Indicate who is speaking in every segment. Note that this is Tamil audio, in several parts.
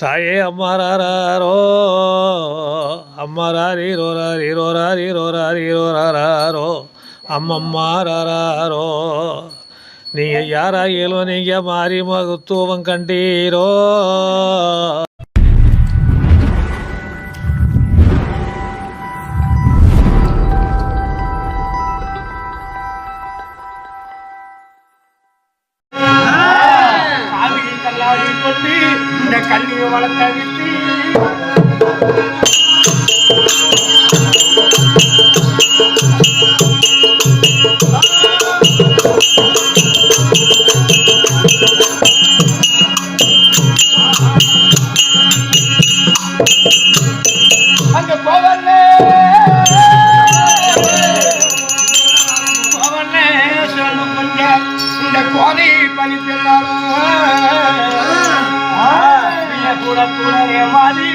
Speaker 1: தாயே அம்மாராரோ அம்மாராரோ அம்மம்மாராரோ நீங்கள் யாராகிலும் நீங்கள் மாறி மகத்துவம் கண்டீரோ.
Speaker 2: கொண்டு இந்த கல்வியை வளர்த்த விட்டு அங்க போவல்ல சொல்லு கொஞ்சம் இந்த கோதை பணிப்பெல்லாலும் கூட கூட ஏமாறி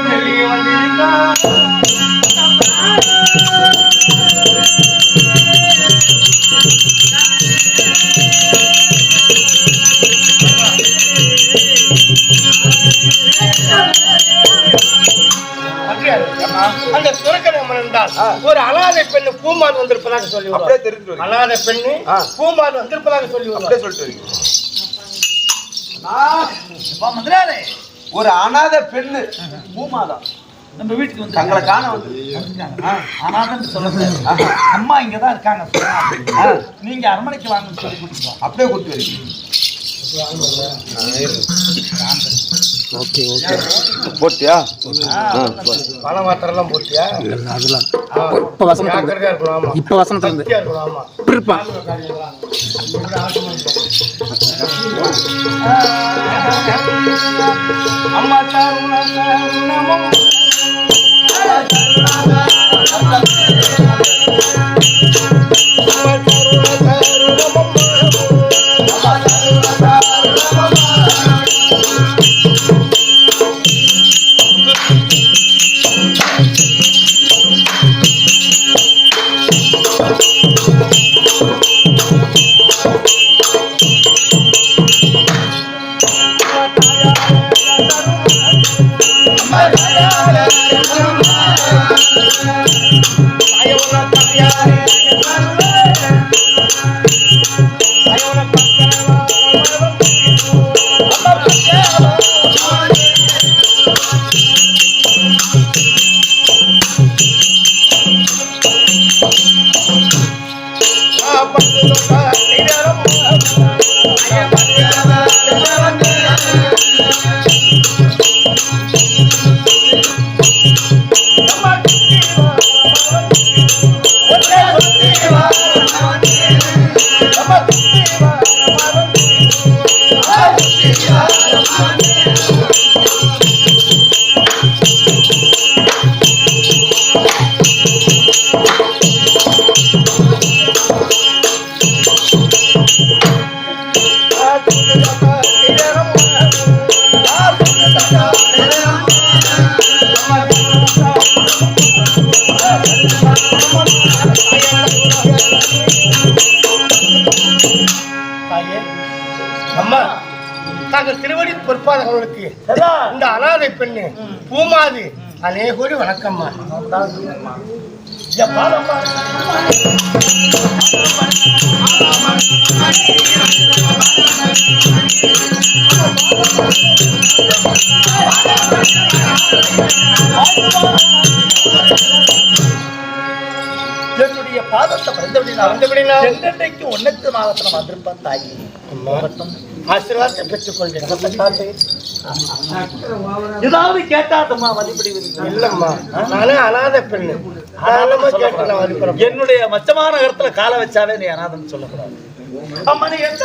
Speaker 2: வெளியே வந்திருந்தான். அந்த துறக்கணம் என்றால் ஒரு அனாதை பெண்ணு பூமான் வந்திருப்பதாக சொல்லி அனாதை பெண்ணு பூமான் வந்திருப்பதாக சொல்லி சொல்லிட்டு
Speaker 3: ஒரு அனாதை பெண்ணு பூமாதான்
Speaker 2: நம்ம வீட்டுக்கு வந்து
Speaker 3: தங்களை காண வந்து
Speaker 2: அனாதன்னு சொல்லக்கூடாது. அம்மா இங்கதான் இருக்காங்க, நீங்க அரண்மனைக்கு வாங்கன்னு சொல்லி கொடுத்துருவோம்.
Speaker 3: அப்படியே கொடுத்து வரீங்க. ஓகே ஓகே போட்டியா?
Speaker 2: பணம் மாத்திரம் போட்டியா?
Speaker 3: அதெல்லாம் இப்ப வசனத்துல இப்ப வசனத்துல இருப்பான்.
Speaker 2: அம்மா தாருணமோ திருவடி பொறுப்பாளர்களுக்கு இந்த அனாதை பெண்ணு பூமாது அநேகோடி வணக்கம்மா. என்னுடைய பாதத்தை வந்தபடினாக்கு ஒன்னத்து மாதத்துல வந்திருப்பான் தாயி. ஆசீர்வாதத்தை பெற்றுக் கொள்கிறேன். ஏதாவது கேட்டாதம்மா மதிப்படி இல்லம்மா, நானே அனாதை பெண்ணு. என்னுடைய மச்சமான இடத்துல கால வச்சாவே நீ அனாதன்னு சொல்லக்கூடாது. அம்மா நீ எந்த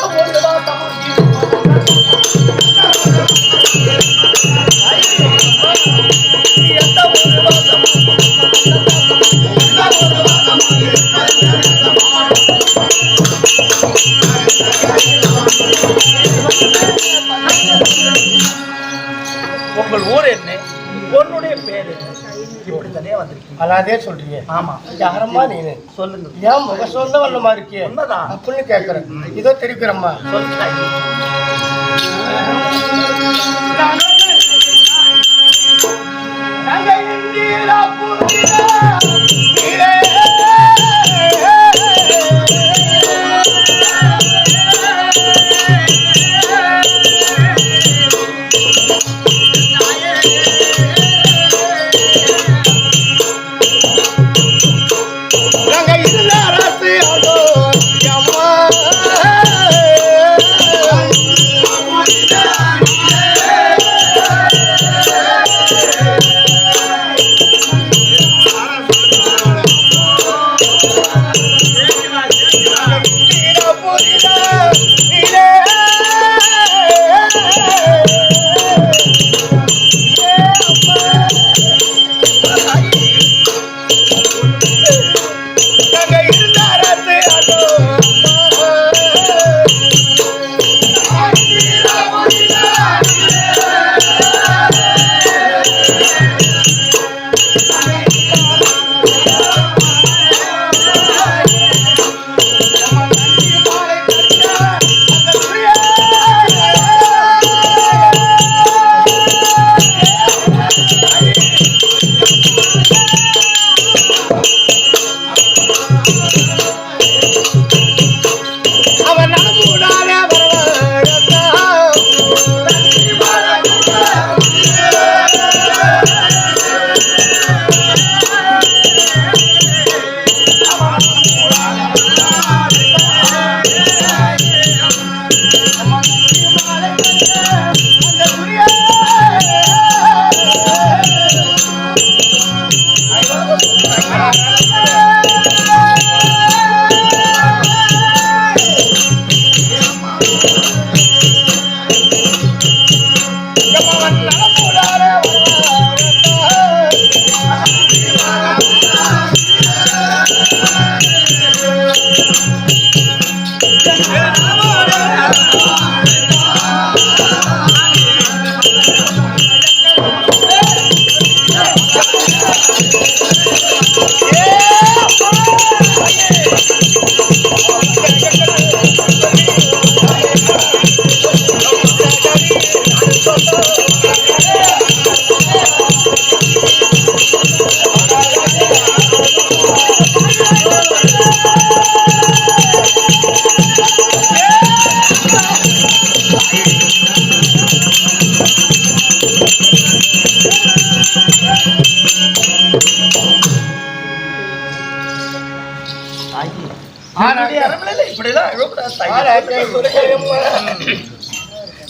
Speaker 2: உங்கள் ஊர் என்ன, உன்னுடைய பேர் என்ன, இப்படித்தானே
Speaker 4: வந்திருக்கீங்க.
Speaker 2: அனாதே சொல்றீங்க.
Speaker 4: ஆமா,
Speaker 2: யாரம்மா நீனு?
Speaker 4: சொல்லுங்க.
Speaker 2: ஏன் முக சொந்த வண்ணமா இருக்கியே?
Speaker 4: உண்மைதான்
Speaker 2: அப்படின்னு கேட்கிறேன். இதோ தெரிவிக்கிறம்மா.
Speaker 4: சொல்லுங்க.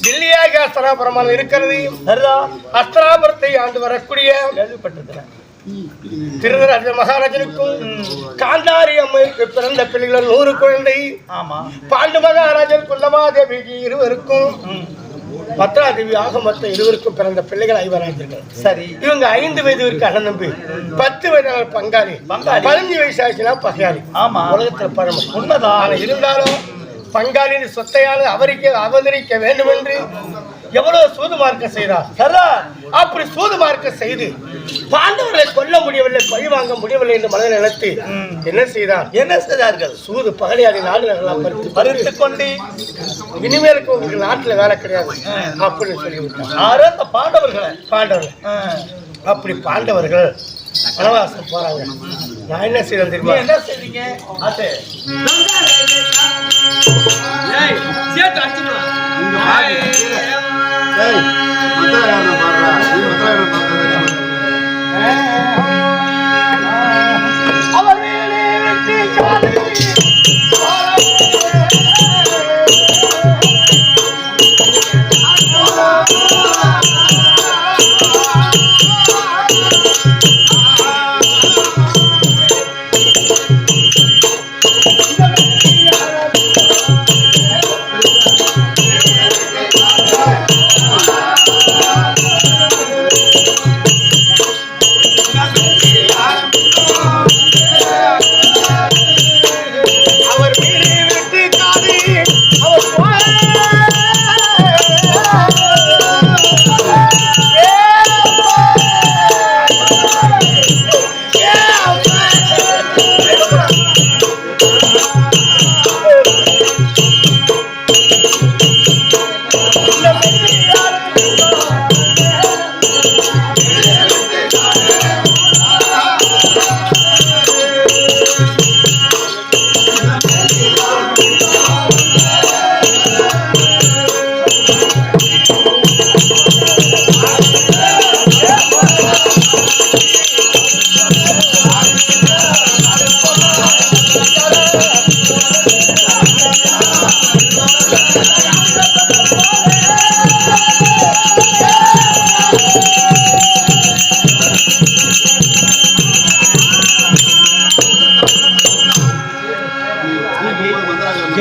Speaker 2: தில்லியாக அஸ்தராபுரம் இருக்கிறது. அஸ்தராபுரத்தை ஆண்டு வரக்கூடிய திருதராஜ மகாராஜனுக்கும் காந்தாரி அம்மைக்கு பிறந்த பிள்ளைகள் 100 குழந்தை. பாண்டு மகாராஜன் குந்தமாதேவிக்கு 2 பத்ராதேவி ஆக மொத்தம் 2 பிறந்த பிள்ளைகள் 5 சரி, இவங்க 5 வயதுக்கு அண்ணன் தம்பி, 10 வயதான பங்காளி, 15 வயசு ஆச்சுன்னா பகையாளி. ஆமா, உலகத்துல பரம உண்மைதான். இருந்தாலும் பங்காளியின் சொத்தையானது அவருக்கு அவதரிக்க வேண்டும் என்று எவ்வளவு சூது மார்க்க செய்தார். அப்படி சூது மார்க்க செய்து பாண்டவர்களை கொல்ல முடியவில்லை, பழி வாங்க முடியவில்லை என்று மனதில் நினைத்து என்ன செய்தார்கள்? சூது பகலியாடி நாடுகளெல்லாம் பறித்து கொண்டு இனிமேலுக்கு உங்களுக்கு நாட்டுல வேலை கிடையாது அப்படின்னு சொல்லிவிட்டார். பாண்டவர்கள் அப்படி பாண்டவர்கள் வனவாசம் போறாங்க. நான் என்ன செய்யறேன் தெரியுமா? என்ன செய்றீங்க?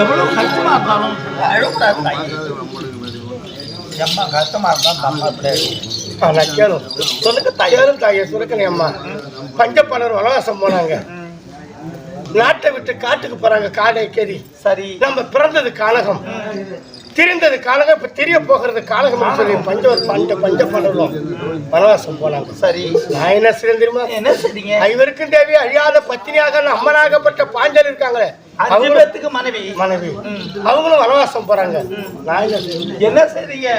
Speaker 4: எவ்வளவு கஷ்டமா இருந்தாலும் அழக்கூடாது தாய். அம்மா கஷ்டமா இருந்தாலும் அம்மா
Speaker 2: நக்கேளும் சொல்லுங்க தயாரும் தாயை சுருக்கணி அம்மா பஞ்சப்பனர் வனவாசம் போனாங்க. நாட்டை விட்டு காட்டுக்கு போறாங்க. காடை கேரி
Speaker 4: சரி.
Speaker 2: நம்ம பிறந்தது கானகம், திரிந்தது கானகம், இப்ப திரிய போகிறது கானகம் சொல்லி பஞ்சப்பனரும் வனவாசம் போனாங்க.
Speaker 4: சரி.
Speaker 2: நான் என்ன செய்ய தெரியுமா?
Speaker 4: என்ன செய்றீங்க?
Speaker 2: ஐவருக்கும் தேவி அழியாத பத்தினியாக அம்மனாகப்பட்ட பாஞ்சல் இருக்காங்களே,
Speaker 4: அஞ்சு மனைவி
Speaker 2: அவங்களும் வனவாசம் போறாங்க. நான்
Speaker 4: என்ன செய்றீங்க?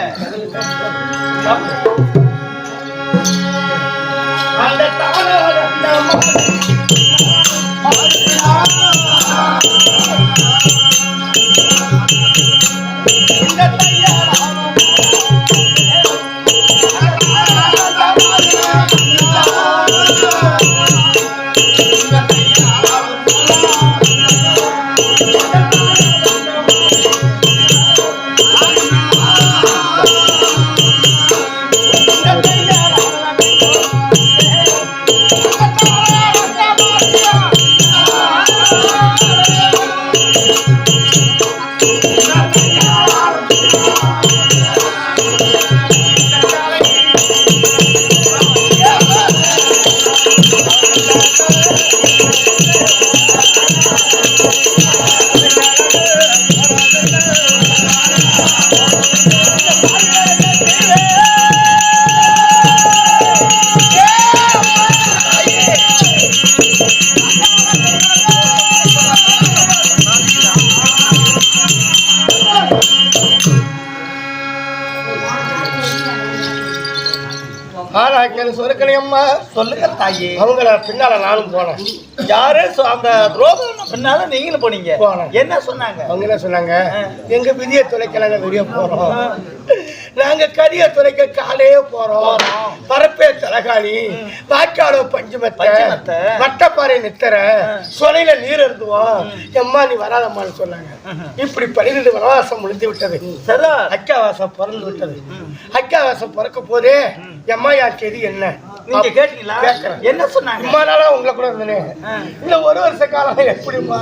Speaker 2: அந்த சுரக்கணி அம்மா
Speaker 4: சொல்லுங்க தாயே.
Speaker 2: அவங்கள பின்னால நானும் போனேன்.
Speaker 4: யாரு அந்த துரோகம் பின்னால நீங்களும் போனீங்க? என்ன சொன்னாங்க?
Speaker 2: அவங்க என்ன சொன்னாங்க? எங்க விதியை துளைக்க நாங்க வெளியே போறோம், நாங்க கரிய துளைக்க காலே போறோம், பரப்பே தலகாணி, பாக்காளோ பஞ்சுமத்தை, வட்டப்பாறை நித்தர, சொலையில நீர் இருந்துவோம், எம்மா நீ வராதம்மான்னு சொன்னாங்க. இப்படி 12 வனவாசம் முடிந்து விட்டது. அக்காவாசம் பிறந்து விட்டது. அக்காவாசம் பிறக்க போதே எம்மா யாக்கேது என்ன
Speaker 4: நீங்க கேட்டீங்களா? என்ன சொன்னாங்க?
Speaker 2: இம்மா நாளா உங்களை கூட இருந்தேனே, இந்த ஒரு வருஷ காலம் எப்படிமா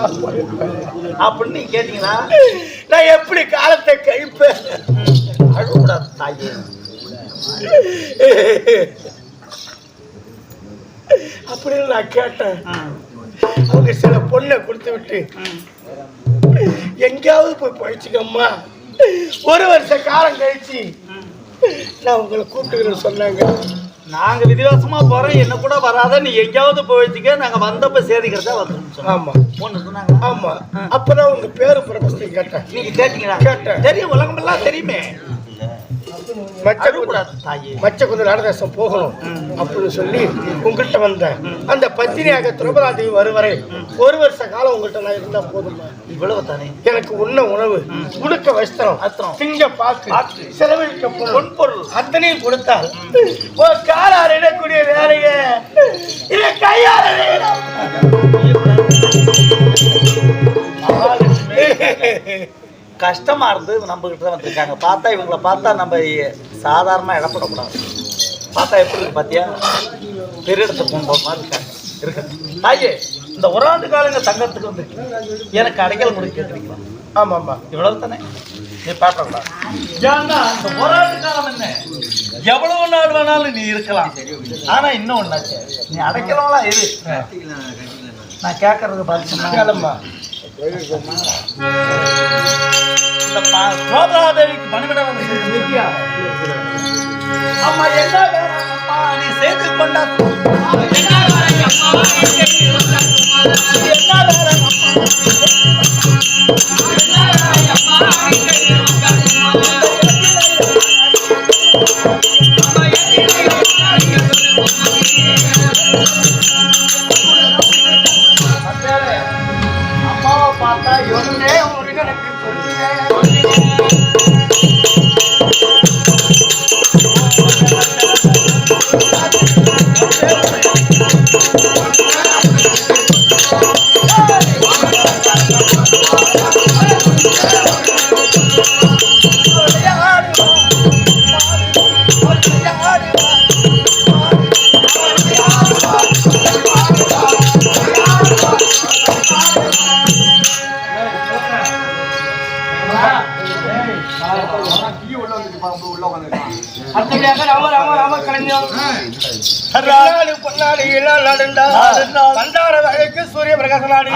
Speaker 4: அப்படின்னு நீங்க கேட்டீங்களா?
Speaker 2: நான் எப்படி காலத்தை கழிப்பேன்?
Speaker 4: அழுக்கூடாது தாயே.
Speaker 2: அப்படின்னு நான் கேட்டேன். அவங்க சில பொண்ணை கொடுத்து விட்டு எங்கேயாவது போய் போயிடுச்சுக்கம்மா, ஒரு வருஷ காலம் கழிச்சு நான் உங்களை கூப்பிட்டுக்கிறேன்னு சொன்னாங்க.
Speaker 4: நாங்க விதிவாசமா போறோம், என்ன கூட வராத, நீ எங்கேயாவது போயிடுச்சுக்க, நாங்க வந்தப்ப சேதிக்கிறதா வந்து.
Speaker 2: ஆமா
Speaker 4: பொண்ணு சொன்னாங்க.
Speaker 2: ஆமா. அப்பதான் உங்க பேரு பிரபஸ்தி கேட்டேன்.
Speaker 4: நீங்க கேட்டீங்களா?
Speaker 2: கேட்டேன்.
Speaker 4: தெரியும், உலகம் எல்லாம் தெரியுமே.
Speaker 2: மச்ச குதிரை நாடதேசம் போகணும் அப்படின்னு சொல்லி உங்கள்கிட்ட வந்தேன். அந்த பத்தினியாக திரௌபதி வருவரை ஒரு வருஷ காலம் உங்கள்கிட்ட நான் இருந்தா போதுமா?
Speaker 4: இவ்வளவு தானே. எனக்கு
Speaker 2: உண்ண உணவு, உடுக்க வஸ்திரம், திங்க பாக்கு, செலவழிக்க பொன்பொருள் அத்தனையும் கொடுத்தால் காலால் இடக்கூடிய வேலையை இதை கையால
Speaker 4: கஷ்டமா இருந்து நம்ம கிட்ட தான் வந்திருக்காங்க. பார்த்தா இவங்களை பார்த்தா நம்ம சாதாரணமா இடப்படக்கூடாது. பார்த்தா எப்படி இருக்கு பாத்தியா? பெரிய இடத்த போன மாதிரி இருக்காங்க. இருக்கு தாயே, இந்த ஒரு ஆண்டு காலங்க தங்கத்துக்கு வந்து எனக்கு அடைக்கல் முறை கேட்டுருக்கீங்களா?
Speaker 2: ஆமா ஆமா,
Speaker 4: இவ்வளவு தானே. நீ பார்க்கக்கூடாது. ஏன்னா இந்த ஒரு ஆண்டு காலம் என்ன, எவ்வளவு நாள் வேணாலும் நீ இருக்கலாம். ஆனா இன்னும் ஒண்ணாச்சு, நீ அடைக்கலாம்லாம் இரு. நான் கேட்கறது பாத்தீங்கன்னா சோதராதேவிக்கு பணிவிடம் வந்து அம்மா என்ன அம்மா நீ சேர்த்து கொண்டா அம்மாவை பார்த்தா இவனே ஒரு எனக்கு
Speaker 2: அடுத்தபடியாக ராம ராம ராம கலைஞர் பொன்னாடி இள நடந்தா பண்டார வகைக்கு சூரிய பிரகாச நாடி